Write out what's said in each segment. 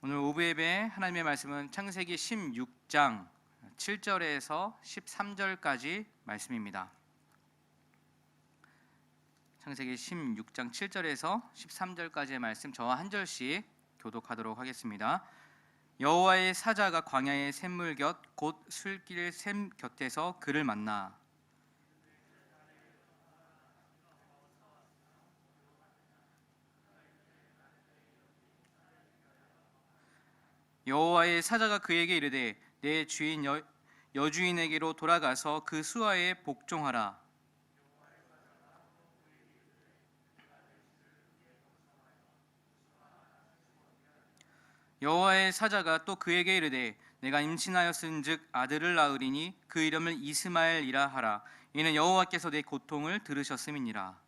오늘 오브 예배 하나님의 말씀은 창세기 16장 7절에서 13절까지 말씀입니다. 창세기 16장 7절에서 13절까지의 말씀 저와 한 절씩 교독하도록 하겠습니다. 여호와의 사자가 광야의 샘물 곁 곧 술길 샘 곁에서 그를 만나 여호와의 사자가 그에게 이르되 내 주인 여주인에게로 돌아가서 그 수하에 복종하라. 여호와의 사자가 또 그에게 이르되 내가 임신하였은즉 아들을 낳으리니 그 이름을 이스마엘이라 하라. 이는 여호와께서 내 고통을 들으셨음이니라.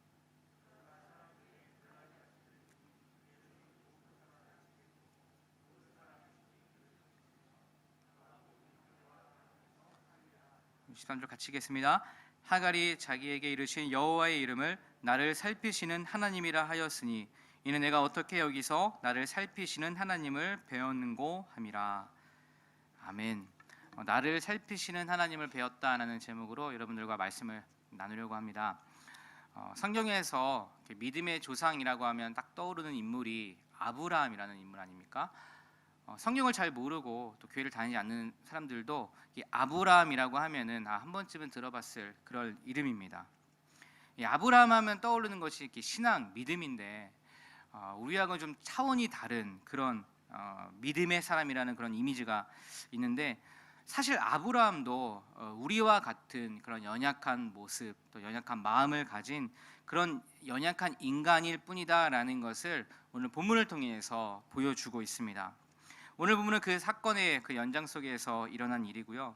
(13절) 같이 읽겠습니다. 하갈이 자기에게 이르신 여호와의 이름을 나를 살피시는 하나님이라 하였으니 이는 내가 어떻게 여기서 나를 살피시는 하나님을 배웠는고 함이라. 아멘. 나를 살피시는 하나님을 배웠다라는 제목으로 여러분들과 말씀을 나누려고 합니다. 성경에서 믿음의 조상이라고 하면 딱 떠오르는 인물이 아브라함이라는 인물 아닙니까? 성경을 잘 모르고 또 교회를 다니지 않는 사람들도 이 아브라함이라고 하면은 한 번쯤은 들어봤을 그런 이름입니다. 이 아브라함 하면 떠오르는 것이 이렇게 신앙, 믿음인데 우리하고는 좀 차원이 다른 그런 믿음의 사람이라는 그런 이미지가 있는데, 사실 아브라함도 우리와 같은 그런 연약한 모습 또 연약한 마음을 가진 그런 연약한 인간일 뿐이다라는 것을 오늘 본문을 통해서 보여주고 있습니다. 오늘 본문은 그 사건의 그 연장 속에서 일어난 일이고요.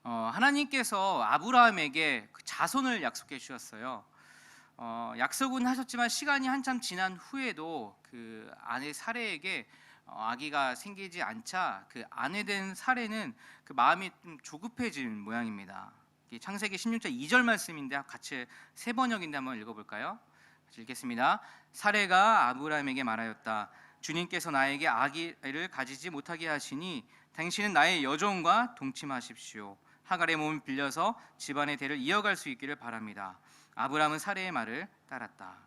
하나님께서 아브라함에게 그 자손을 약속해 주셨어요. 약속은 하셨지만 시간이 한참 지난 후에도 그 아내 사레에게 아기가 생기지 않자 그 아내 된 사레는 그 마음이 좀 조급해진 모양입니다. 창세기 16장 2절 말씀인데 같이 세 번역인데 한번 읽어볼까요? 같이 읽겠습니다. 사레가 아브라함에게 말하였다. 주님께서 나에게 아기를 가지지 못하게 하시니 당신은 나의 여종과 동침하십시오. 하갈의 몸을 빌려서 집안의 대를 이어갈 수 있기를 바랍니다. 아브라함은 사레의 말을 따랐다.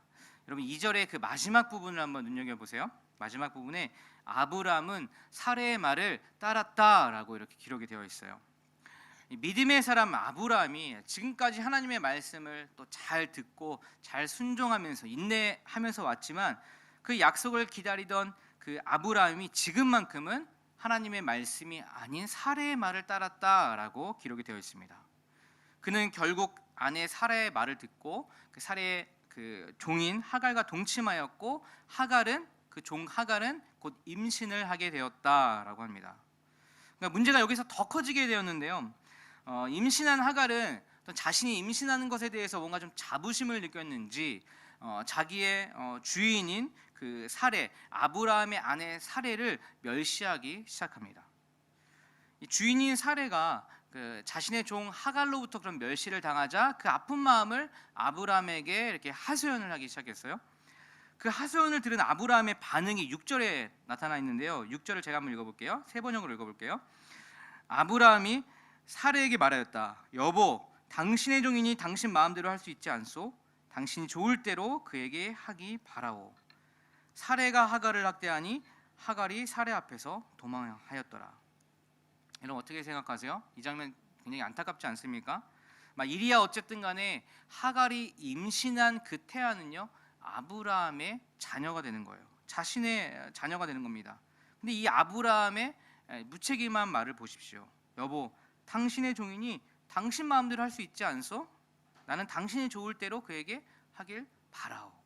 여러분 2절의 그 마지막 부분을 한번 눈여겨보세요. 마지막 부분에 아브라함은 사레의 말을 따랐다라고 이렇게 기록이 되어 있어요. 믿음의 사람 아브라함이 지금까지 하나님의 말씀을 또 잘 듣고 잘 순종하면서 인내하면서 왔지만 그 약속을 기다리던 그 아브라함이 지금만큼은 하나님의 말씀이 아닌 사레의 말을 따랐다라고 기록이 되어 있습니다. 그는 결국 아내 사레의 말을 듣고 그 사레의 그 종인 하갈과 동침하였고 하갈은 그 종 하갈은 곧 임신을 하게 되었다라고 합니다. 그러니까 문제가 여기서 더 커지게 되었는데요. 임신한 하갈은 자신이 임신하는 것에 대해서 뭔가 좀 자부심을 느꼈는지 자기의 주인인 그 사레 아브라함의 아내 사레를 멸시하기 시작합니다. 이 주인인 사레가 그 자신의 종 하갈로부터 그런 멸시를 당하자 그 아픈 마음을 아브라함에게 이렇게 하소연을 하기 시작했어요. 그 하소연을 들은 아브라함의 반응이 6절에 나타나 있는데요. 6절을 제가 한번 읽어볼게요. 세 번역으로 읽어볼게요. 아브라함이 사레에게 말하였다. 여보, 당신의 종이니 당신 마음대로 할 수 있지 않소? 당신이 좋을 대로 그에게 하기 바라오. 사레가 하갈을 학대하니 하갈이 사레 앞에서 도망하였더라. 여러분 어떻게 생각하세요? 이 장면 굉장히 안타깝지 않습니까? 일이야 어쨌든 간에 하갈이 임신한 그 태아는요 아브라함의 자녀가 되는 거예요. 자신의 자녀가 되는 겁니다. 근데 이 아브라함의 무책임한 말을 보십시오. 여보, 당신의 종이니 당신 마음대로 할 수 있지 않소? 나는 당신이 좋을 대로 그에게 하길 바라오.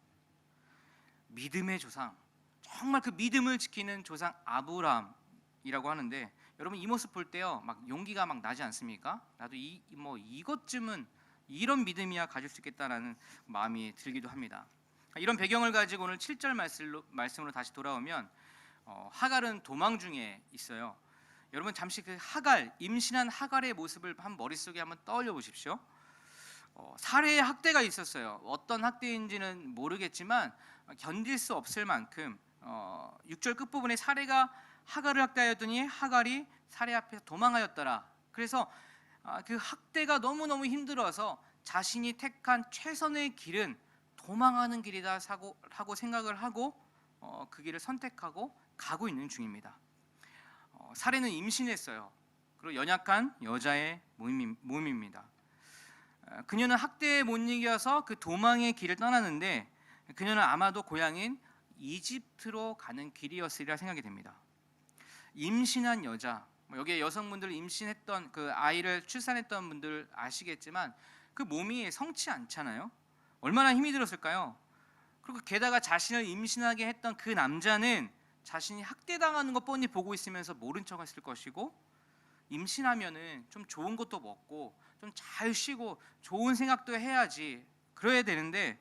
믿음의 조상, 정말 그 믿음을 지키는 조상 아브라함이라고 하는데, 여러분 이 모습 볼 때요 막 용기가 막 나지 않습니까? 나도 이것쯤은 이런 믿음이야 가질 수 있겠다라는 마음이 들기도 합니다. 이런 배경을 가지고 오늘 7절 말씀으로 다시 돌아오면 하갈은 도망 중에 있어요. 여러분 잠시 그 하갈, 임신한 하갈의 모습을 머릿속에 한번 떠올려 보십시오. 사례의 학대가 있었어요. 어떤 학대인지는 모르겠지만 견딜 수 없을 만큼 6절 끝부분에 사레가 하갈을 학대하였더니 하갈이 사레 앞에서 도망하였더라. 그래서 그 학대가 너무너무 힘들어서 자신이 택한 최선의 길은 도망하는 길이다 하고 생각을 하고 그 길을 선택하고 가고 있는 중입니다. 사레는 임신했어요. 그리고 연약한 여자의 몸입니다. 그녀는 학대에 못 이겨서 그 도망의 길을 떠나는데 그녀는 아마도 고향인 이집트로 가는 길이었으리라 생각이 됩니다. 임신한 여자, 여기에 여성분들 임신했던 그 아이를 출산했던 분들 아시겠지만 그 몸이 성치 않잖아요. 얼마나 힘이 들었을까요? 그리고 게다가 자신을 임신하게 했던 그 남자는 자신이 학대당하는 것 뻔히 보고 있으면서 모른 척했을 것이고, 임신하면은 좀 좋은 것도 먹고 좀 잘 쉬고 좋은 생각도 해야지 그래야 되는데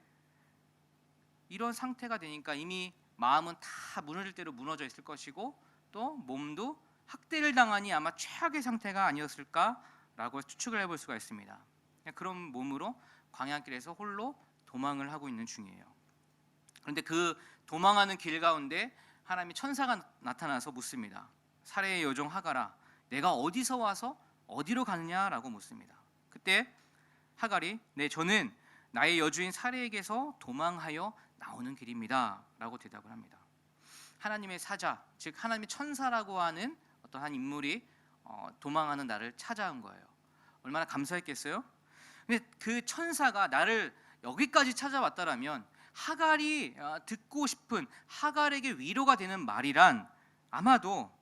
이런 상태가 되니까 이미 마음은 다 무너질 대로 무너져 있을 것이고 또 몸도 학대를 당하니 아마 최악의 상태가 아니었을까라고 추측을 해볼 수가 있습니다. 그런 몸으로 광야길에서 홀로 도망을 하고 있는 중이에요. 그런데 그 도망하는 길 가운데 하나님의 천사가 나타나서 묻습니다. 사레의 여종 하갈아, 내가 어디서 와서 어디로 가느냐라고 묻습니다. 그때 하갈이 저는 나의 여주인 사레에게서 도망하여 나오는 길입니다 라고 대답을 합니다. 하나님의 사자, 즉 하나님의 천사라고 하는 어떤 한 인물이 도망하는 나를 찾아온 거예요. 얼마나 감사했겠어요? 근데 그 천사가 나를 여기까지 찾아왔다라면 하갈이 듣고 싶은, 하갈에게 위로가 되는 말이란 아마도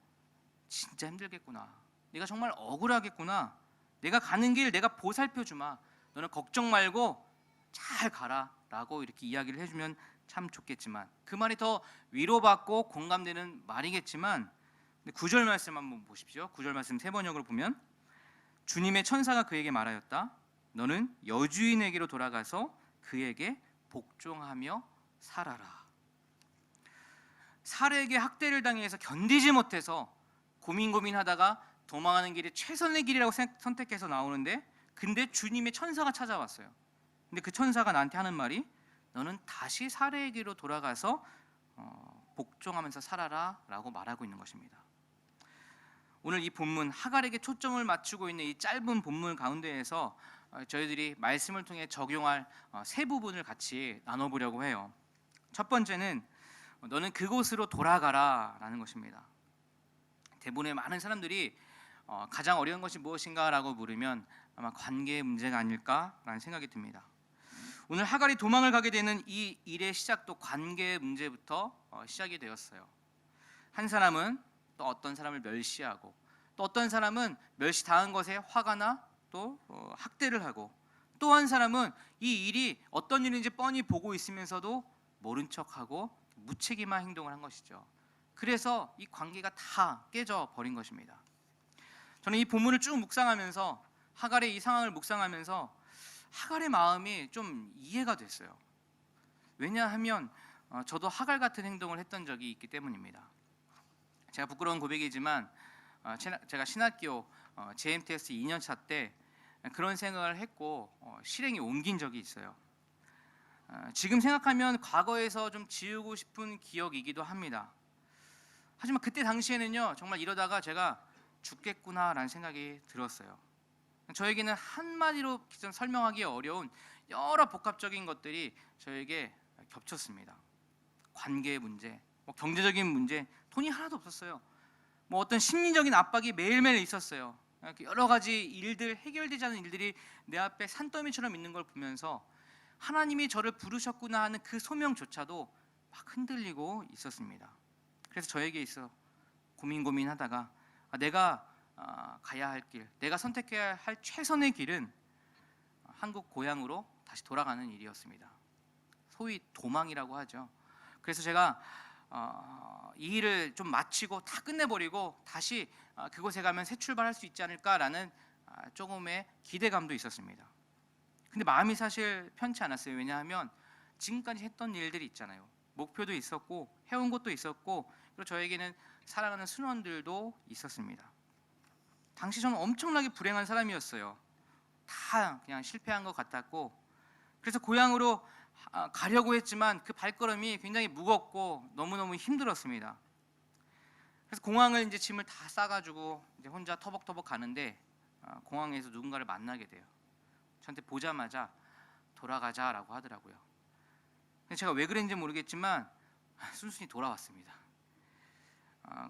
진짜 힘들겠구나, 내가 정말 억울하겠구나, 내가 가는 길 내가 보살펴 주마, 너는 걱정 말고 잘 가라 라고 이렇게 이야기를 해주면 참 좋겠지만, 그 말이 더 위로받고 공감되는 말이겠지만 9절 말씀 한번 보십시오. 9절 말씀 세 번역으로 보면 주님의 천사가 그에게 말하였다. 너는 여주인에게로 돌아가서 그에게 복종하며 살아라. 사레에게 학대를 당해서 견디지 못해서 고민하다가 도망하는 길이 최선의 길이라고 선택해서 나오는데, 근데 주님의 천사가 찾아왔어요. 근데 그 천사가 나한테 하는 말이 너는 다시 사레에게로 돌아가서 복종하면서 살아라 라고 말하고 있는 것입니다. 오늘 이 본문 하갈에게 초점을 맞추고 있는 이 짧은 본문 가운데에서 저희들이 말씀을 통해 적용할 세 부분을 같이 나눠보려고 해요. 첫 번째는 너는 그곳으로 돌아가라 라는 것입니다. 대부분의 많은 사람들이 가장 어려운 것이 무엇인가 라고 물으면 아마 관계의 문제가 아닐까라는 생각이 듭니다. 오늘 하갈이 도망을 가게 되는 이 일의 시작도 관계의 문제부터 시작이 되었어요. 한 사람은 또 어떤 사람을 멸시하고, 또 어떤 사람은 멸시당한 것에 화가 나 또 학대를 하고, 또 한 사람은 이 일이 어떤 일인지 뻔히 보고 있으면서도 모른 척하고 무책임한 행동을 한 것이죠. 그래서 이 관계가 다 깨져 버린 것입니다. 저는 이 본문을 쭉 묵상하면서, 하갈의 이 상황을 묵상하면서 하갈의 마음이 좀 이해가 됐어요. 왜냐하면 저도 하갈 같은 행동을 했던 적이 있기 때문입니다. 제가 부끄러운 고백이지만 제가 신학교 JMTS 2년차 때 그런 생각을 했고 실행에 옮긴 적이 있어요. 지금 생각하면 과거에서 좀 지우고 싶은 기억이기도 합니다. 하지만 그때 당시에는요, 정말 이러다가 제가 죽겠구나라는 생각이 들었어요. 저에게는 한마디로 설명하기 어려운 여러 복합적인 것들이 저에게 겹쳤습니다. 관계의 문제, 경제적인 문제, 돈이 하나도 없었어요. 어떤 심리적인 압박이 매일매일 있었어요. 여러 가지 일들, 해결되지 않은 일들이 내 앞에 산더미처럼 있는 걸 보면서 하나님이 저를 부르셨구나 하는 그 소명조차도 막 흔들리고 있었습니다. 그래서 저에게 있어 고민하다가 내가 가야 할 길, 내가 선택해야 할 최선의 길은 한국 고향으로 다시 돌아가는 일이었습니다. 소위 도망이라고 하죠. 그래서 제가 이 일을 좀 마치고 다 끝내버리고 다시 그곳에 가면 새 출발할 수 있지 않을까라는 조금의 기대감도 있었습니다. 근데 마음이 사실 편치 않았어요. 왜냐하면 지금까지 했던 일들이 있잖아요. 목표도 있었고 해온 것도 있었고, 그리고 저에게는 사랑하는 순원들도 있었습니다. 당시 저는 엄청나게 불행한 사람이었어요. 다 그냥 실패한 것 같았고, 그래서 고향으로 가려고 했지만 그 발걸음이 굉장히 무겁고 너무너무 힘들었습니다. 그래서 공항을 이제 짐을 다 싸가지고 이제 혼자 터벅터벅 가는데 공항에서 누군가를 만나게 돼요. 저한테 보자마자 돌아가자라고 하더라고요. 제가 왜 그랬는지 모르겠지만 순순히 돌아왔습니다.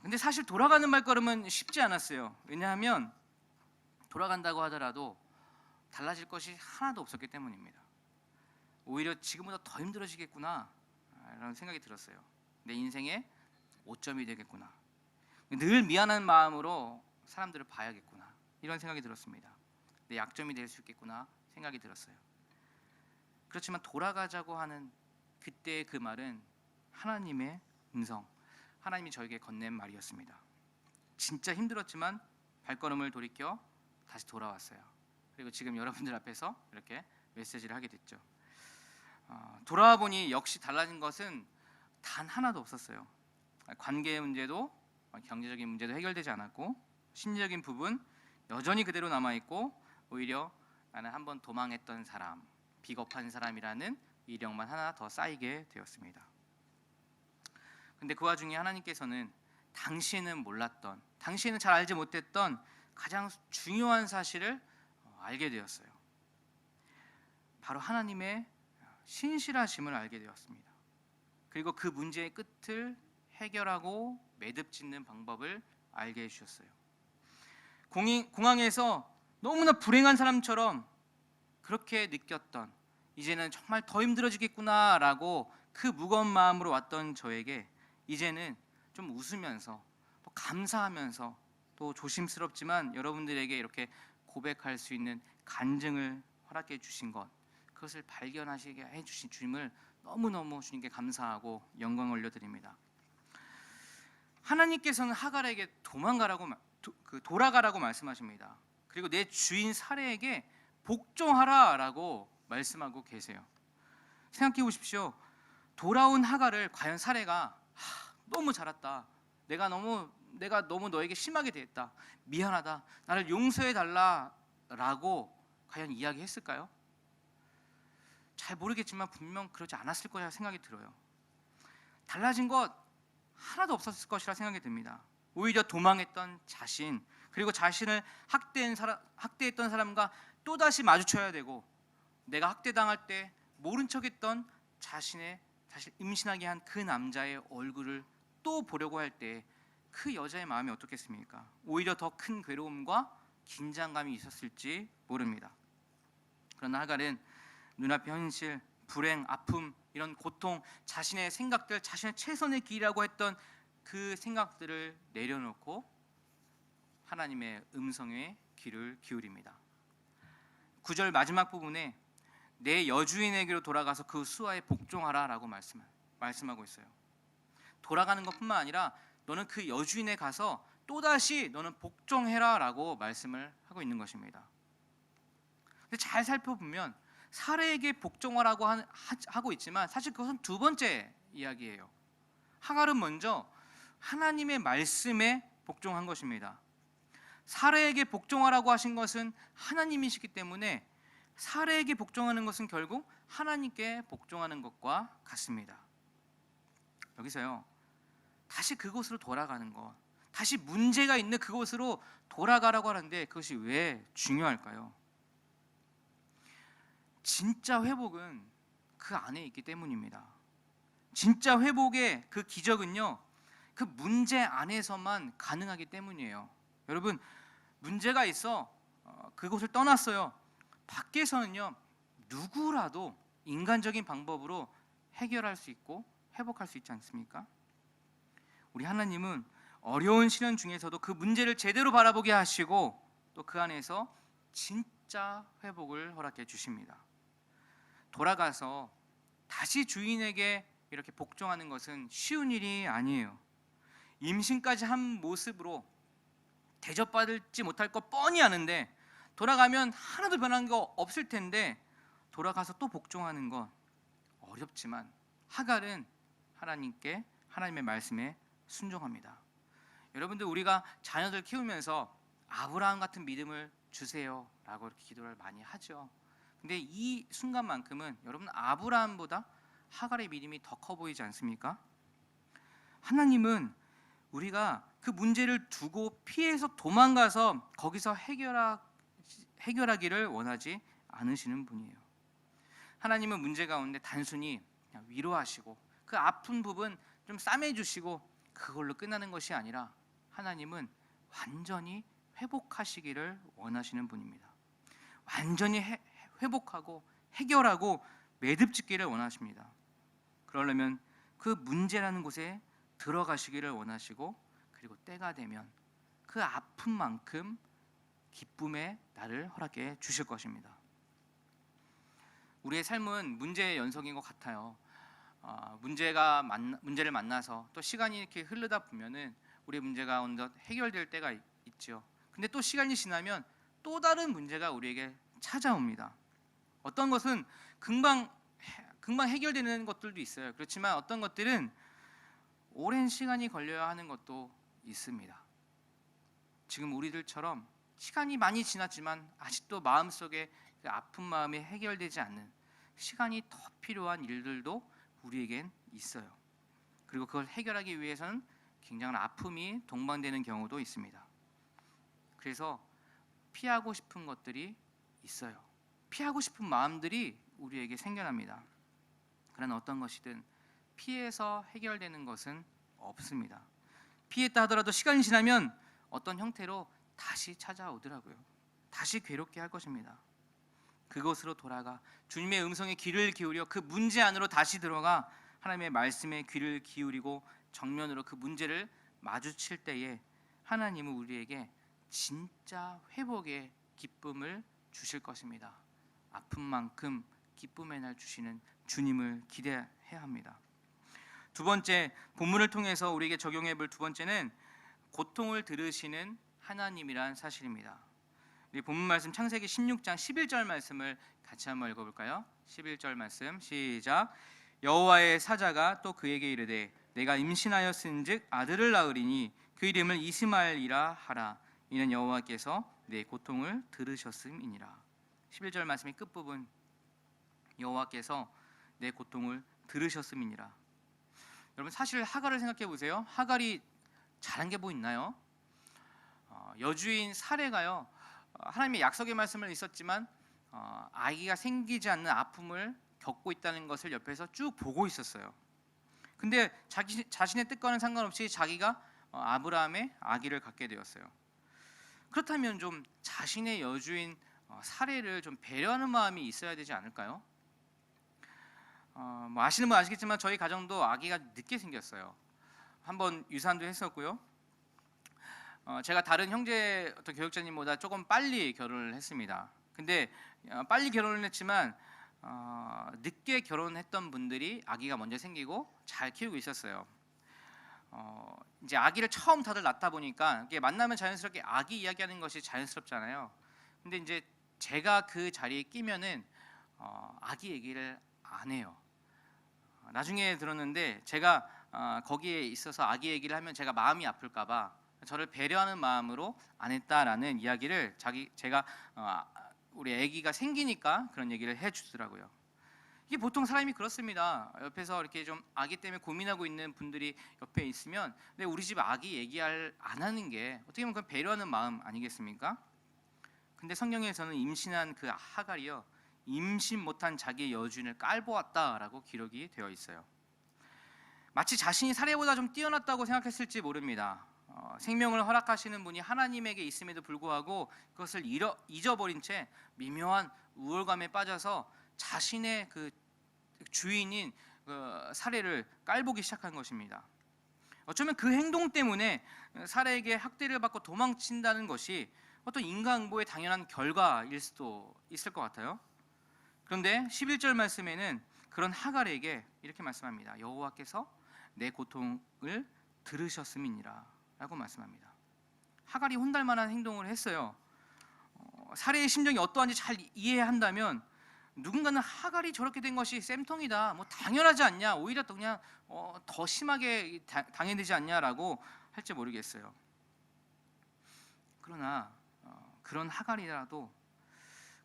근데 사실 돌아가는 발걸음은 쉽지 않았어요. 왜냐하면 돌아간다고 하더라도 달라질 것이 하나도 없었기 때문입니다. 오히려 지금보다 더 힘들어지겠구나 라는 생각이 들었어요. 내 인생의 오점이 되겠구나. 늘 미안한 마음으로 사람들을 봐야겠구나 이런 생각이 들었습니다. 내 약점이 될 수 있겠구나 생각이 들었어요. 그렇지만 돌아가자고 하는 그때의 그 말은 하나님의 음성, 하나님이 저에게 건넨 말이었습니다. 진짜 힘들었지만 발걸음을 돌이켜 다시 돌아왔어요. 그리고 지금 여러분들 앞에서 이렇게 메시지를 하게 됐죠. 돌아와 보니 역시 달라진 것은 단 하나도 없었어요. 관계의 문제도 경제적인 문제도 해결되지 않았고 심리적인 부분 여전히 그대로 남아있고 오히려 나는 한번 도망했던 사람, 비겁한 사람이라는 이력만 하나 더 쌓이게 되었습니다. 근데 그 와중에 하나님께서는 당시에는 몰랐던, 당시에는 잘 알지 못했던 가장 중요한 사실을 알게 되었어요. 바로 하나님의 신실하심을 알게 되었습니다. 그리고 그 문제의 끝을 해결하고 매듭 짓는 방법을 알게 해주셨어요. 공항에서 너무나 불행한 사람처럼 그렇게 느꼈던, 이제는 정말 더 힘들어지겠구나라고 그 무거운 마음으로 왔던 저에게 이제는 좀 웃으면서 또 감사하면서 또 조심스럽지만 여러분들에게 이렇게 고백할 수 있는 간증을 허락해 주신 것, 그것을 발견하시게 해주신 주님을 너무너무 주님께 감사하고 영광을 올려드립니다. 하나님께서는 하갈에게 돌아가라고 말씀하십니다. 그리고 내 주인 사레에게 복종하라라고 말씀하고 계세요. 생각해 보십시오. 돌아온 하갈을 과연 사레가 너무 잘했다, 내가 너무 너에게 심하게 대했다, 미안하다, 나를 용서해 달라라고 과연 이야기했을까요? 잘 모르겠지만 분명 그러지 않았을 거라 생각이 들어요. 달라진 것 하나도 없었을 것이라 생각이 듭니다. 오히려 도망했던 자신, 그리고 자신을 학대했던 사람과 또다시 마주쳐야 되고, 내가 학대당할 때 모른 척했던 자신을 임신하게 한 그 남자의 얼굴을 또 보려고 할 때 그 여자의 마음이 어떻겠습니까? 오히려 더 큰 괴로움과 긴장감이 있었을지 모릅니다. 그러나 하갈은 눈앞의 현실, 불행, 아픔, 이런 고통, 자신의 생각들, 자신의 최선의 길이라고 했던 그 생각들을 내려놓고 하나님의 음성에 귀를 기울입니다. 9절 마지막 부분에 내 여주인에게로 돌아가서 그 수하에 복종하라라고 말씀하고 있어요. 돌아가는 것뿐만 아니라 너는 그 여주인에 가서 또다시 너는 복종해라라고 말씀을 하고 있는 것입니다. 근데 잘 살펴보면 사레에게 복종하라고 하고 있지만 사실 그것은 두 번째 이야기예요. 하갈은 먼저 하나님의 말씀에 복종한 것입니다. 사레에게 복종하라고 하신 것은 하나님이시기 때문에 사레에게 복종하는 것은 결국 하나님께 복종하는 것과 같습니다. 여기서요, 다시 그곳으로 돌아가는 것, 다시 문제가 있는 그곳으로 돌아가라고 하는데 그것이 왜 중요할까요? 진짜 회복은 그 안에 있기 때문입니다. 진짜 회복의 그 기적은요, 그 문제 안에서만 가능하기 때문이에요. 여러분, 문제가 있어 그곳을 떠났어요. 밖에서는요, 누구라도 인간적인 방법으로 해결할 수 있고 회복할 수 있지 않습니까? 우리 하나님은 어려운 시련 중에서도 그 문제를 제대로 바라보게 하시고 또 그 안에서 진짜 회복을 허락해 주십니다. 돌아가서 다시 주인에게 이렇게 복종하는 것은 쉬운 일이 아니에요. 임신까지 한 모습으로 대접받지 못할 거 뻔히 아는데, 돌아가면 하나도 변한 거 없을 텐데 돌아가서 또 복종하는 건 어렵지만 하갈은 하나님의 말씀에 순종합니다. 여러분들, 우리가 자녀들 키우면서 아브라함 같은 믿음을 주세요 라고 이렇게 기도를 많이 하죠. 근데 이 순간만큼은 여러분 아브라함보다 하갈의 믿음이 더 커 보이지 않습니까? 하나님은 우리가 그 문제를 두고 피해서 도망가서 거기서 해결하기를 원하지 않으시는 분이에요. 하나님은 문제 가운데 단순히 그냥 위로하시고 그 아픈 부분 좀 싸매주시고 그걸로 끝나는 것이 아니라 하나님은 완전히 회복하시기를 원하시는 분입니다. 완전히 회복하고 해결하고 매듭짓기를 원하십니다. 그러려면 그 문제라는 곳에 들어가시기를 원하시고, 그리고 때가 되면 그 아픈 만큼 기쁨의 날을 허락해 주실 것입니다. 우리의 삶은 문제의 연속인 것 같아요. 문제를 만나서 또 시간이 이렇게 흐르다 보면은 우리의 문제가 어느덧 해결될 때가 있죠. 근데 또 시간이 지나면 또 다른 문제가 우리에게 찾아옵니다. 어떤 것은 금방 해결되는 것들도 있어요. 그렇지만 어떤 것들은 오랜 시간이 걸려야 하는 것도 있습니다. 지금 우리들처럼 시간이 많이 지났지만 아직도 마음속에 그 아픈 마음이 해결되지 않는 시간이 더 필요한 일들도 우리에겐 있어요. 그리고 그걸 해결하기 위해서는 굉장한 아픔이 동반되는 경우도 있습니다. 그래서 피하고 싶은 것들이 있어요. 피하고 싶은 마음들이 우리에게 생겨납니다. 그러나 어떤 것이든 피해서 해결되는 것은 없습니다. 피했다 하더라도 시간이 지나면 어떤 형태로 다시 찾아오더라고요. 다시 괴롭게 할 것입니다. 그곳으로 돌아가 주님의 음성에 귀를 기울여 그 문제 안으로 다시 들어가 하나님의 말씀에 귀를 기울이고 정면으로 그 문제를 마주칠 때에 하나님은 우리에게 진짜 회복의 기쁨을 주실 것입니다. 아픈 만큼 기쁨의 날 주시는 주님을 기대해야 합니다. 두 번째, 본문을 통해서 우리에게 적용해 볼 두 번째는 고통을 들으시는 하나님이란 사실입니다. 우리 본문 말씀 창세기 16장 11절 말씀을 같이 한번 읽어볼까요? 11절 말씀 시작. 여호와의 사자가 또 그에게 이르되 내가 임신하였은즉 아들을 낳으리니 그 이름을 이스마엘이라 하라. 이는 여호와께서 내 고통을 들으셨음이니라. 11절 말씀의 끝부분, 여호와께서 내 고통을 들으셨음이니라. 여러분, 사실 하갈을 생각해 보세요. 하갈이 잘한 게 뭐 있나요? 여주인 사레가요, 하나님의 약속의 말씀은 있었지만 아기가 생기지 않는 아픔을 겪고 있다는 것을 옆에서 쭉 보고 있었어요. 근데 자신의 뜻과는 상관없이 자기가 아브라함의 아기를 갖게 되었어요. 그렇다면 좀 자신의 여주인 사레를 좀 배려하는 마음이 있어야 되지 않을까요? 뭐 아시는 분 아시겠지만 저희 가정도 아기가 늦게 생겼어요. 한번 유산도 했었고요. 제가 다른 형제 어떤 교육자님보다 조금 빨리 결혼을 했습니다. 근데 빨리 결혼을 했지만 늦게 결혼했던 분들이 아기가 먼저 생기고 잘 키우고 있었어요. 이제 아기를 처음 다들 낳다 보니까 이게 만나면 자연스럽게 아기 이야기하는 것이 자연스럽잖아요. 근데 이제 제가 그 자리에 끼면은 아기 얘기를 안 해요. 나중에 들었는데 제가 거기에 있어서 아기 얘기를 하면 제가 마음이 아플까봐 저를 배려하는 마음으로 안 했다라는 이야기를 제가 우리 아기가 생기니까 그런 얘기를 해주더라고요. 이게 보통 사람이 그렇습니다. 옆에서 이렇게 좀 아기 때문에 고민하고 있는 분들이 옆에 있으면 근데 우리 집 아기 얘기를 안 하는 게 어떻게 보면 그건 배려하는 마음 아니겠습니까? 근데 성경에서는 임신한 그 하갈이요, 임신 못한 자기의 여주인을 깔보았다라고 기록이 되어 있어요. 마치 자신이 사례보다 좀 뛰어났다고 생각했을지 모릅니다. 생명을 허락하시는 분이 하나님에게 있음에도 불구하고 그것을 잊어버린 채 미묘한 우월감에 빠져서 자신의 그 주인인 사례를 깔보기 시작한 것입니다. 어쩌면 그 행동 때문에 사례에게 학대를 받고 도망친다는 것이 어떤 인간보의 당연한 결과일 수도 있을 것 같아요. 그런데 11절 말씀에는 그런 하갈에게 이렇게 말씀합니다. 여호와께서 내 고통을 들으셨음이니라 라고 말씀합니다. 하갈이 혼날 만한 행동을 했어요. 사례의 심정이 어떠한지 잘 이해한다면 누군가는 하갈이 저렇게 된 것이 쌤통이다, 뭐 당연하지 않냐, 오히려 또 그냥 더 심하게 당해되지 않냐라고 할지 모르겠어요. 그러나 그런 하갈이라도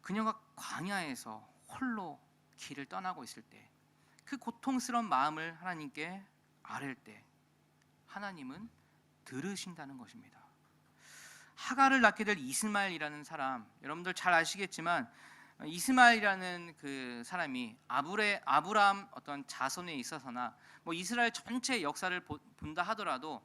그녀가 광야에서 홀로 길을 떠나고 있을 때, 그 고통스러운 마음을 하나님께 아뢰 때 하나님은 들으신다는 것입니다. 하갈을 낳게 될 이스마엘이라는 사람, 여러분들 잘 아시겠지만 이스마엘이라는 그 사람이 아브라함 어떤 자손에 있어서나 뭐 이스라엘 전체 역사를 본다 하더라도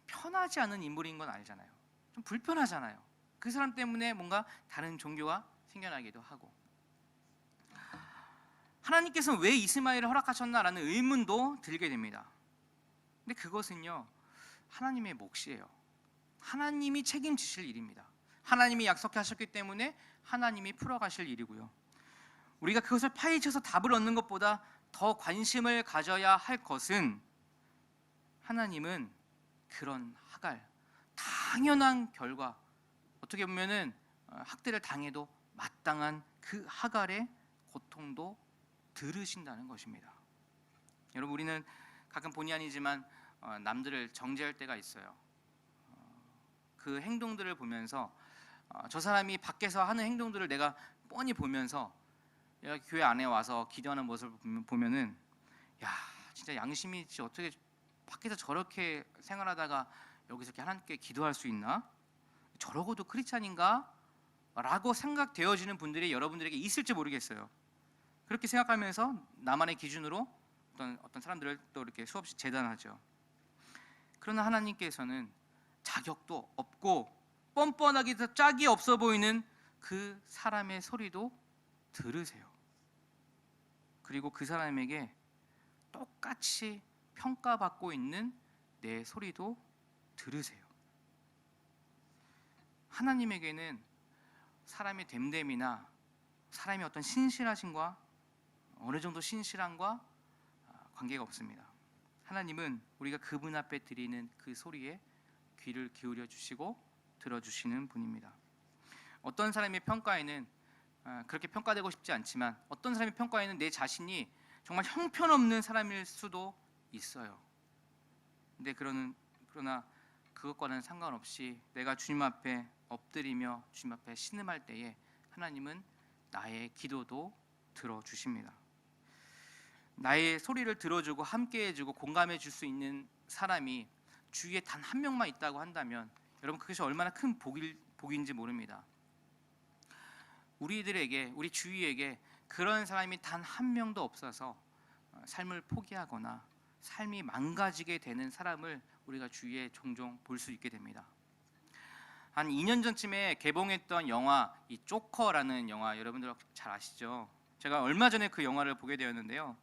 편하지 않은 인물인 건 알잖아요. 좀 불편하잖아요. 그 사람 때문에 뭔가 다른 종교가 생겨나기도 하고, 하나님께서는 왜 이스마엘을 허락하셨나라는 의문도 들게 됩니다. 근데 그것은요, 하나님의 몫이에요. 하나님이 책임지실 일입니다. 하나님이 약속하셨기 때문에 하나님이 풀어가실 일이고요. 우리가 그것을 파헤쳐서 답을 얻는 것보다 더 관심을 가져야 할 것은, 하나님은 그런 하갈, 당연한 결과, 어떻게 보면은 학대를 당해도 마땅한 그 하갈의 고통도 들으신다는 것입니다. 여러분, 우리는 가끔 본의 아니지만 남들을 정죄할 때가 있어요. 그 행동들을 보면서 저 사람이 밖에서 하는 행동들을 내가 뻔히 보면서, 내가 교회 안에 와서 기도하는 모습을 보면은, 야, 진짜 양심이 어떻게 밖에서 저렇게 생활하다가 여기서 이렇게 하나님께 기도할 수 있나? 저러고도 크리스찬인가? 라고 생각되어지는 분들이 여러분들에게 있을지 모르겠어요. 그렇게 생각하면서 나만의 기준으로 어떤 사람들을 또 이렇게 수없이 재단하죠. 그러나 하나님께서는 자격도 없고 뻔뻔하기도 짝이 없어 보이는 그 사람의 소리도 들으세요. 그리고 그 사람에게 똑같이 평가받고 있는 내 소리도 들으세요. 하나님에게는 사람의 됨됨이나 사람의 어떤 신실하심과 어느 정도 신실함과 관계가 없습니다. 하나님은 우리가 그분 앞에 드리는 그 소리에 귀를 기울여 주시고 들어주시는 분입니다. 어떤 사람의 평가에는 그렇게 평가되고 싶지 않지만, 어떤 사람의 평가에는 내 자신이 정말 형편없는 사람일 수도 있어요. 근데 그러나 그것과는 상관없이 내가 주님 앞에 엎드리며 주님 앞에 신음할 때에 하나님은 나의 기도도 들어주십니다. 나의 소리를 들어주고 함께해주고 공감해줄 수 있는 사람이 주위에 단 한 명만 있다고 한다면, 여러분, 그것이 얼마나 큰 복인지 모릅니다. 우리 주위에게 그런 사람이 단 한 명도 없어서 삶을 포기하거나 삶이 망가지게 되는 사람을 우리가 주위에 종종 볼 수 있게 됩니다. 한 2년 전쯤에 개봉했던 영화, 이 조커라는 영화, 여러분들 잘 아시죠? 제가 얼마 전에 그 영화를 보게 되었는데요.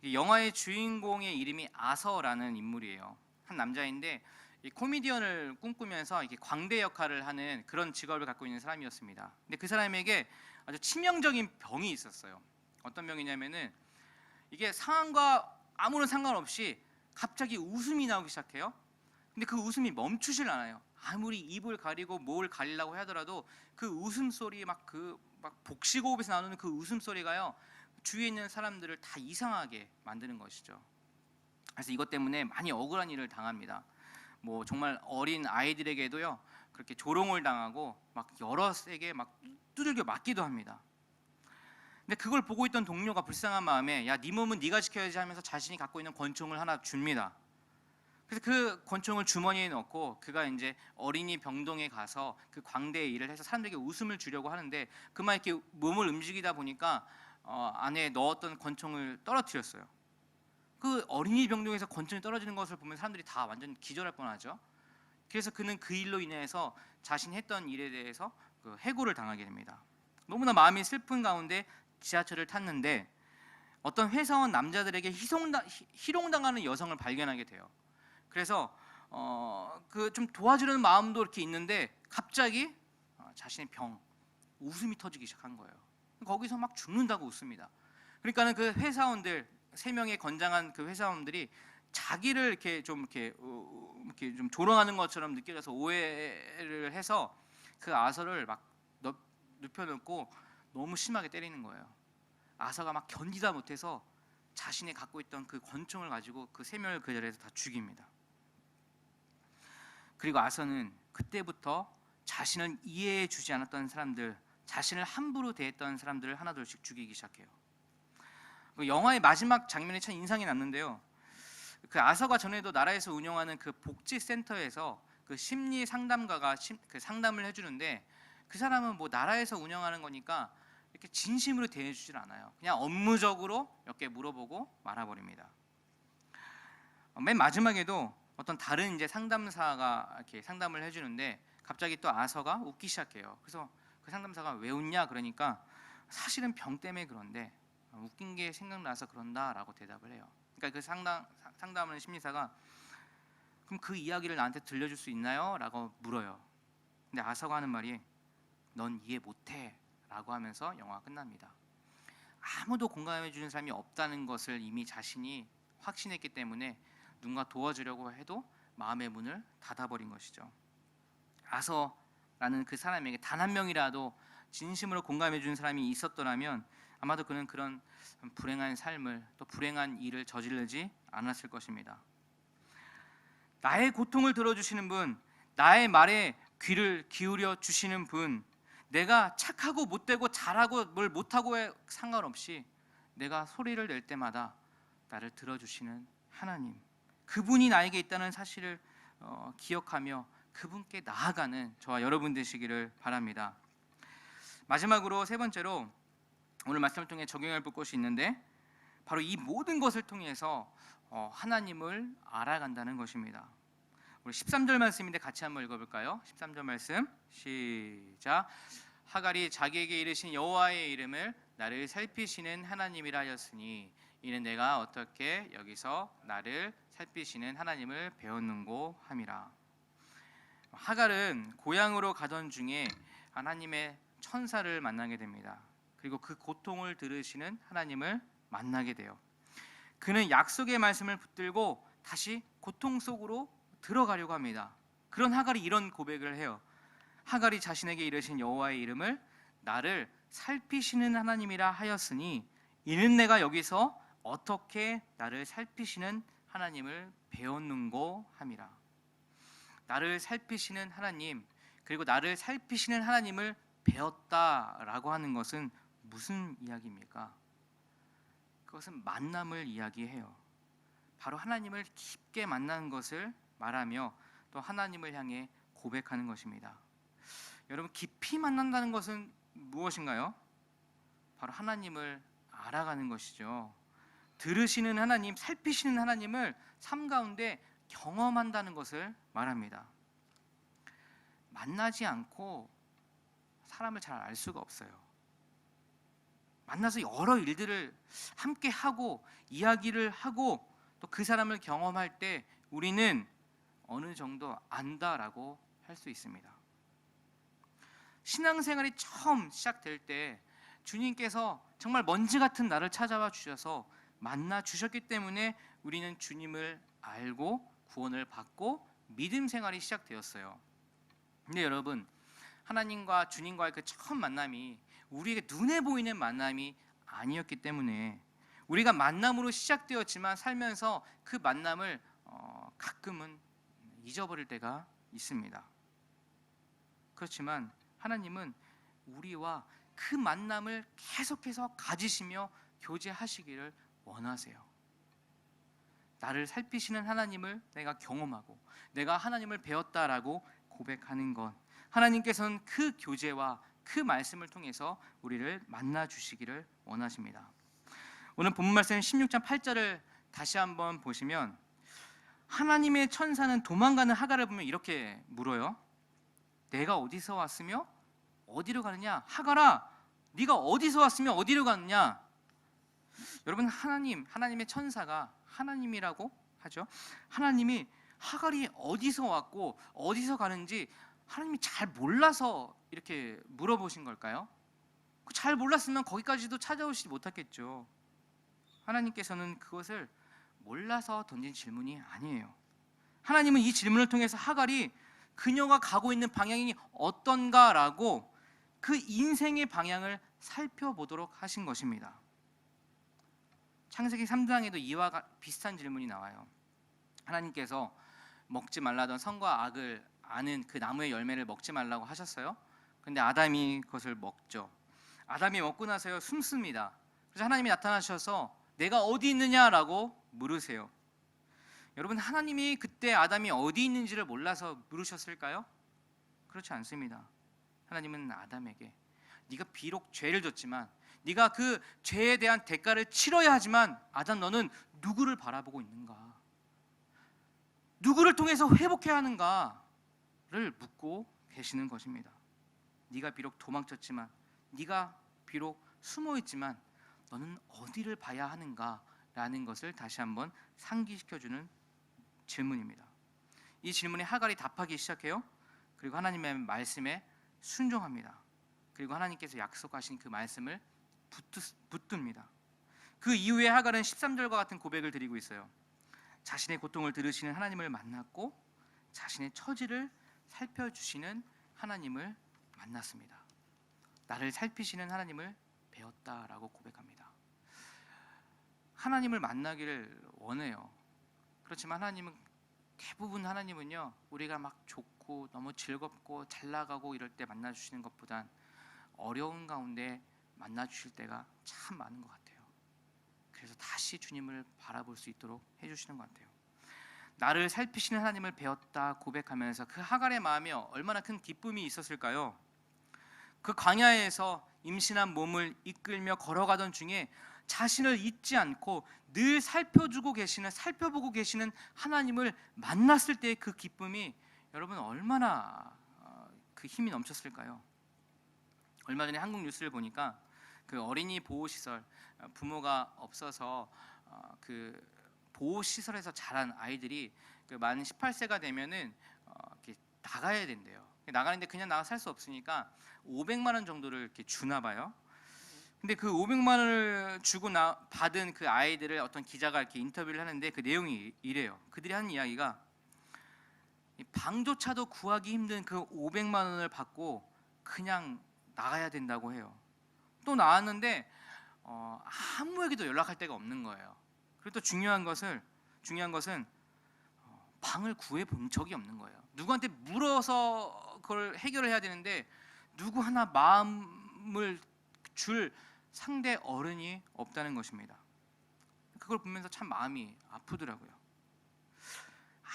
이 영화의 주인공의 이름이 아서라는 인물이에요. 한 남자인데 이 코미디언을 꿈꾸면서 이렇게 광대 역할을 하는 그런 직업을 갖고 있는 사람이었습니다. 근데 그 사람에게 아주 치명적인 병이 있었어요. 어떤 병이냐면은, 이게 상황과 아무런 상관없이 갑자기 웃음이 나오기 시작해요. 근데 그 웃음이 멈추질 않아요. 아무리 입을 가리고 뭘 가리려고 하더라도 그 웃음소리, 막 복식호흡에서 나오는 그 웃음소리가요, 주위에 있는 사람들을 다 이상하게 만드는 것이죠. 그래서 이것 때문에 많이 억울한 일을 당합니다. 뭐 정말 어린 아이들에게도요, 그렇게 조롱을 당하고 막 여럿에게 막 두들겨 맞기도 합니다. 근데 그걸 보고 있던 동료가 불쌍한 마음에, 야, 네 몸은 네가 지켜야지 하면서 자신이 갖고 있는 권총을 하나 줍니다. 그래서 그 권총을 주머니에 넣고 그가 이제 어린이 병동에 가서 그 광대의 일을 해서 사람들에게 웃음을 주려고 하는데, 그만 이렇게 몸을 움직이다 보니까 안에 넣었던 권총을 떨어뜨렸어요. 그 어린이 병동에서 권총이 떨어지는 것을 보면 사람들이 다 완전 기절할 뻔하죠. 그래서 그는 그 일로 인해서 자신이 했던 일에 대해서 그 해고를 당하게 됩니다. 너무나 마음이 슬픈 가운데 지하철을 탔는데 어떤 회사원 남자들에게 희롱당하는 여성을 발견하게 돼요. 그래서 그 좀 도와주려는 마음도 이렇게 있는데 갑자기 자신의 웃음이 터지기 시작한 거예요. 거기서 막 죽는다고 웃습니다. 그러니까는 그 회사원들 3명의 건장한 그 회사원들이 자기를 이렇게 좀 조롱하는 것처럼 느껴져서 오해를 해서 그 아서를 막 눕혀놓고 너무 심하게 때리는 거예요. 아서가 막 견디다 못해서 자신이 갖고 있던 그 권총을 가지고 그 3명을 그 자리에서 다 죽입니다. 그리고 아서는 그때부터 자신을 이해해 주지 않았던 사람들, 자신을 함부로 대했던 사람들을 하나둘씩 죽이기 시작해요. 그 영화의 마지막 장면이 참 인상이 남는데요. 그 아서가 전에도 나라에서 운영하는 그 복지센터에서 그 심리 상담가가 그 상담을 해주는데, 그 사람은 뭐 나라에서 운영하는 거니까 이렇게 진심으로 대해주질 않아요. 그냥 업무적으로 몇 개 물어보고 말아버립니다. 맨 마지막에도 어떤 다른 이제 상담사가 이렇게 상담을 해주는데 갑자기 또 아서가 웃기 시작해요. 그래서 그 상담사가 왜 웃냐 그러니까 사실은 병 때문에 그런데 웃긴 게 생각나서 그런다라고 대답을 해요. 그러니까 그 상담하는 심리사가 그럼 그 이야기를 나한테 들려줄 수 있나요? 라고 물어요. 근데 아서가 하는 말이 넌 이해 못해 라고 하면서 영화가 끝납니다. 아무도 공감해 주는 사람이 없다는 것을 이미 자신이 확신했기 때문에 누군가 도와주려고 해도 마음의 문을 닫아버린 것이죠. 아서라는 그 사람에게 단 한 명이라도 진심으로 공감해 주는 사람이 있었더라면 아마도 그는 그런 불행한 삶을, 또 불행한 일을 저지르지 않았을 것입니다. 나의 고통을 들어주시는 분, 나의 말에 귀를 기울여 주시는 분, 내가 착하고 못되고 잘하고 뭘 못하고에 상관없이 내가 소리를 낼 때마다 나를 들어주시는 하나님, 그분이 나에게 있다는 사실을 기억하며 그분께 나아가는 저와 여러분 되시기를 바랍니다. 마지막으로 세 번째로 오늘 말씀을 통해 적용할 것이 있는데, 바로 이 모든 것을 통해서 하나님을 알아간다는 것입니다. 우리 13절 말씀인데 같이 한번 읽어볼까요? 13절 말씀 시작. 하갈이 자기에게 이르신 여호와의 이름을 나를 살피시는 하나님이라 하였으니 이는 내가 어떻게 여기서 나를 살피시는 하나님을 배웠는고 함이라. 하갈은 고향으로 가던 중에 하나님의 천사를 만나게 됩니다. 그리고 그 고통을 들으시는 하나님을 만나게 돼요. 그는 약속의 말씀을 붙들고 다시 고통 속으로 들어가려고 합니다. 그런 하갈이 이런 고백을 해요. 하갈이 자신에게 이르신 여호와의 이름을 나를 살피시는 하나님이라 하였으니 이는 내가 여기서 어떻게 나를 살피시는 하나님을 배웠는고 함이라. 나를 살피시는 하나님, 그리고 나를 살피시는 하나님을 배웠다라고 하는 것은 무슨 이야기입니까? 그것은 만남을 이야기해요. 바로 하나님을 깊게 만나는 것을 말하며 또 하나님을 향해 고백하는 것입니다. 여러분, 깊이 만난다는 것은 무엇인가요? 바로 하나님을 알아가는 것이죠. 들으시는 하나님, 살피시는 하나님을 삶 가운데 경험한다는 것을 말합니다. 만나지 않고 사람을 잘 알 수가 없어요. 만나서 여러 일들을 함께 하고 이야기를 하고 또 그 사람을 경험할 때 우리는 어느 정도 안다라고 할 수 있습니다. 신앙생활이 처음 시작될 때 주님께서 정말 먼지 같은 나를 찾아와 주셔서 만나 주셨기 때문에 우리는 주님을 알고 구원을 받고 믿음 생활이 시작되었어요. 근데 여러분, 하나님과 주님과의 그 처음 만남이 우리에게 눈에 보이는 만남이 아니었기 때문에 우리가 만남으로 시작되었지만 살면서 그 만남을 가끔은 잊어버릴 때가 있습니다. 그렇지만 하나님은 우리와 그 만남을 계속해서 가지시며 교제하시기를 원하세요. 나를 살피시는 하나님을 내가 경험하고 내가 하나님을 배웠다라고 고백하는 것, 하나님께서는 그 교제와 그 말씀을 통해서 우리를 만나 주시기를 원하십니다. 오늘 본문 말씀 16장 8절을 다시 한번 보시면 하나님의 천사는 도망가는 하갈을 보면 이렇게 물어요. 내가 어디서 왔으며 어디로 가느냐? 하갈아, 네가 어디서 왔으며 어디로 가느냐? 여러분, 하나님의 천사가 하나님이라고 하죠. 하나님이 하갈이 어디서 왔고 어디서 가는지 하나님이 잘 몰라서 이렇게 물어보신 걸까요? 잘 몰랐으면 거기까지도 찾아오시지 못했겠죠. 하나님께서는 그것을 몰라서 던진 질문이 아니에요. 하나님은 이 질문을 통해서 하갈이 그녀가 가고 있는 방향이 어떤가라고 그 인생의 방향을 살펴보도록 하신 것입니다. 창세기 3장에도 이와 비슷한 질문이 나와요. 하나님께서 먹지 말라던 선과 악을 아는 그 나무의 열매를 먹지 말라고 하셨어요. 근데 아담이 그것을 먹죠. 아담이 먹고 나서요 숨습니다. 그래서 하나님이 나타나셔서 내가 어디 있느냐라고 물으세요. 여러분, 하나님이 그때 아담이 어디 있는지를 몰라서 물으셨을까요? 그렇지 않습니다. 하나님은 아담에게 네가 비록 죄를 졌지만, 네가 그 죄에 대한 대가를 치러야 하지만, 아담 너는 누구를 바라보고 있는가? 누구를 통해서 회복해야 하는가를 묻고 계시는 것입니다. 네가 비록 도망쳤지만, 네가 비록 숨어있지만 너는 어디를 봐야 하는가라는 것을 다시 한번 상기시켜주는 질문입니다. 이 질문에 하갈이 답하기 시작해요. 그리고 하나님의 말씀에 순종합니다. 그리고 하나님께서 약속하신 그 말씀을 붙듭니다. 그 이후에 하갈은 13절과 같은 고백을 드리고 있어요. 자신의 고통을 들으시는 하나님을 만났고 자신의 처지를 살펴주시는 하나님을 만났습니다. 나를 살피시는 하나님을 배웠다라고 고백합니다. 하나님을 만나기를 원해요. 그렇지만 대부분 하나님은요, 우리가 막 좋고 너무 즐겁고 잘 나가고 이럴 때 만나주시는 것보단 어려운 가운데 만나주실 때가 참 많은 것 같아요. 그래서 다시 주님을 바라볼 수 있도록 해주시는 것 같아요. 나를 살피시는 하나님을 배웠다 고백하면서 그 하갈의 마음에 얼마나 큰 기쁨이 있었을까요? 그 광야에서 임신한 몸을 이끌며 걸어가던 중에 자신을 잊지 않고 늘 살펴보고 계시는 하나님을 만났을 때의 그 기쁨이 여러분 얼마나 그 힘이 넘쳤을까요? 얼마 전에 한국 뉴스를 보니까 그 어린이 보호시설, 부모가 없어서 그 보호시설에서 자란 아이들이 그 만 18세가 되면은 이렇게 나가야 된대요. 나가는데 그냥 나가 살 수 없으니까 500만 원 정도를 이렇게 주나 봐요. 근데 그 500만 원을 주고 받은 그 아이들을 어떤 기자가 이렇게 인터뷰를 하는데 그 내용이 이래요. 그들이 하는 이야기가 방조차도 구하기 힘든 그 500만 원을 받고 그냥 나가야 된다고 해요. 또 나왔는데 아무에게도 연락할 데가 없는 거예요. 그리고 또 중요한 것은 방을 구해 본 적이 없는 거예요. 누구한테 물어서 그걸 해결을 해야 되는데 누구 하나 마음을 줄 상대 어른이 없다는 것입니다. 그걸 보면서 참 마음이 아프더라고요.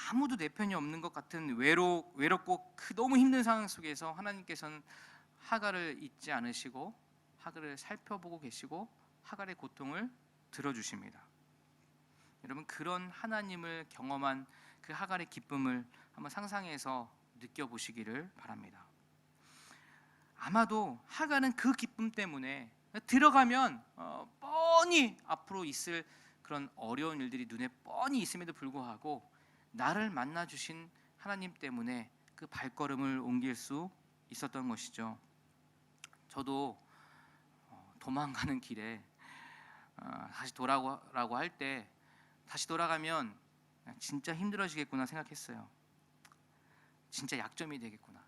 아무도 내 편이 없는 것 같은 외롭고 너무 힘든 상황 속에서 하나님께서는 하갈을 잊지 않으시고 하갈을 살펴보고 계시고 하갈의 고통을 들어주십니다. 여러분, 그런 하나님을 경험한 그 하갈의 기쁨을 한번 상상해서 느껴보시기를 바랍니다. 아마도 하갈은 그 기쁨 때문에 들어가면 뻔히 앞으로 있을 그런 어려운 일들이 눈에 뻔히 있음에도 불구하고 나를 만나주신 하나님 때문에 그 발걸음을 옮길 수 있었던 것이죠. 저도 도망가는 길에 다시 돌아오라고 할 때 다시 돌아가면 진짜 힘들어지겠구나 생각했어요. 진짜 약점이 되겠구나,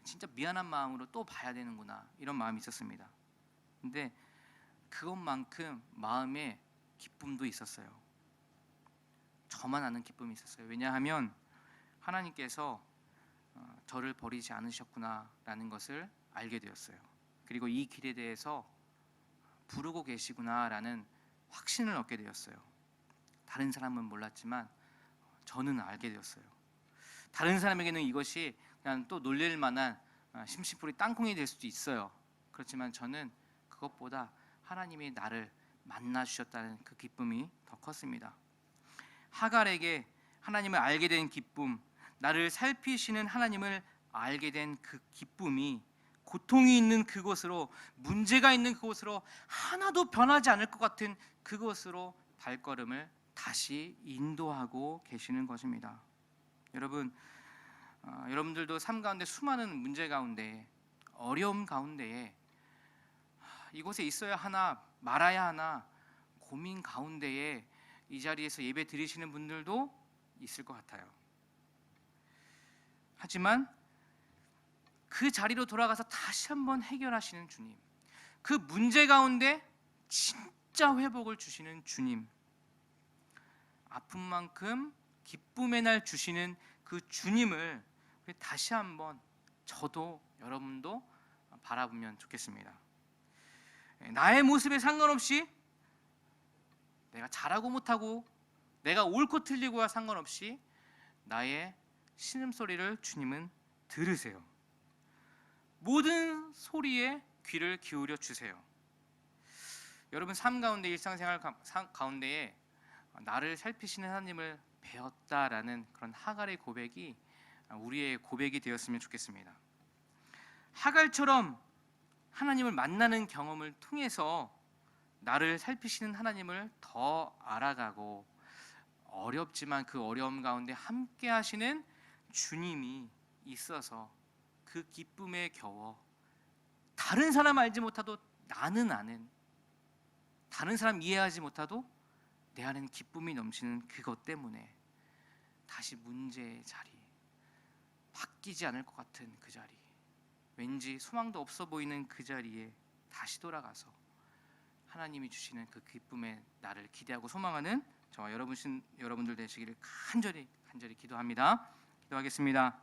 진짜 미안한 마음으로 또 봐야 되는구나, 이런 마음이 있었습니다. 근데 그것만큼 마음에 기쁨도 있었어요. 저만 아는 기쁨이 있었어요. 왜냐하면 하나님께서 저를 버리지 않으셨구나라는 것을 알게 되었어요. 그리고 이 길에 대해서 부르고 계시구나라는 확신을 얻게 되었어요. 다른 사람은 몰랐지만 저는 알게 되었어요. 다른 사람에게는 이것이 그냥 또 놀릴 만한 심심풀이 땅콩이 될 수도 있어요. 그렇지만 저는 그것보다 하나님이 나를 만나주셨다는 그 기쁨이 더 컸습니다. 하갈에게 하나님을 알게 된 기쁨, 나를 살피시는 하나님을 알게 된 그 기쁨이 고통이 있는 그곳으로, 문제가 있는 그곳으로, 하나도 변하지 않을 것 같은 그곳으로 발걸음을 다시 인도하고 계시는 것입니다. 여러분, 여러분들도 삶 가운데 수많은 문제 가운데, 어려움 가운데에 이곳에 있어야 하나 말아야 하나 고민 가운데에 이 자리에서 예배 드리시는 분들도 있을 것 같아요. 하지만 그 자리로 돌아가서 다시 한번 해결하시는 주님, 그 문제 가운데 진짜 회복을 주시는 주님, 아픈 만큼 기쁨의 날 주시는 그 주님을 다시 한번 저도 여러분도 바라보면 좋겠습니다. 나의 모습에 상관없이, 내가 잘하고 못하고, 내가 옳고 틀리고와 상관없이 나의 신음소리를 주님은 들으세요. 모든 소리에 귀를 기울여 주세요. 여러분, 삶 가운데, 일상생활 가운데에 나를 살피시는 하나님을 배웠다라는 그런 하갈의 고백이 우리의 고백이 되었으면 좋겠습니다. 하갈처럼 하나님을 만나는 경험을 통해서 나를 살피시는 하나님을 더 알아가고, 어렵지만 그 어려움 가운데 함께 하시는 주님이 있어서 그 기쁨에 겨워 다른 사람 알지 못하도 나는 아는, 다른 사람 이해하지 못하도 내 안에는 기쁨이 넘치는 그것 때문에 다시 문제의 자리, 바뀌지 않을 것 같은 그 자리, 왠지 소망도 없어 보이는 그 자리에 다시 돌아가서 하나님이 주시는 그 기쁨의 나를 기대하고 소망하는 저와 여러분들 되시기를 간절히 기도합니다. 기도하겠습니다.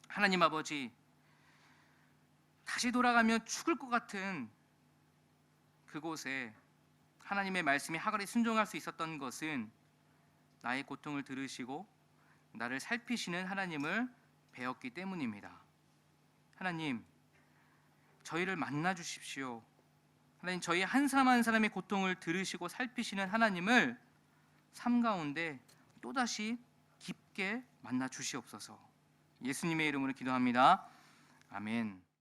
하나님 아버지, 다시 돌아가면 죽을 것 같은 그곳에 하나님의 말씀이 하갈이 순종할 수 있었던 것은 나의 고통을 들으시고 나를 살피시는 하나님을 배웠기 때문입니다. 하나님, 저희를 만나 주십시오. 하나님, 저희 한 사람 한 사람의 고통을 들으시고 살피시는 하나님을 삶 가운데 또다시 깊게 만나 주시옵소서. 예수님의 이름으로 기도합니다. 아멘.